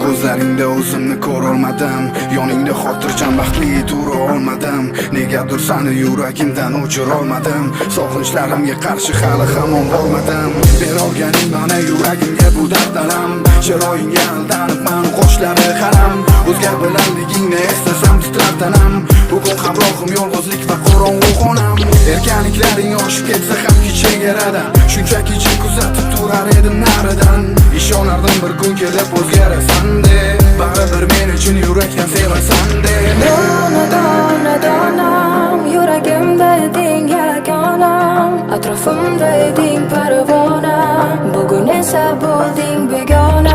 ko'zlaringda o'zimni ko'rolmadim, yoningda xotirjam baxtli tura olmadim. Negadir seni yuragimdan o'chira olmadim, sog'inchlarimga qarshi hali hamon bormadim. Berolganing mana yuragimga bu darddalam, chiroyingga aldanib mani qoshlari qaram. O'zga bilanligingni eslasam titrar tanam, bugun hamrohim yolg'izlik va qorong'u xonam. Erkaliklaring oshib ketsa ham chegaradan, shunchaki jim kuzatib turar edim naridan. Ishonardim bir kun kelib o'zgarasan deb, baribir men uchun yurakdan sevasan deb. Donam, yuragimda eding yagonam, atrofimda eding parvona, bugun esa bo'lding begona.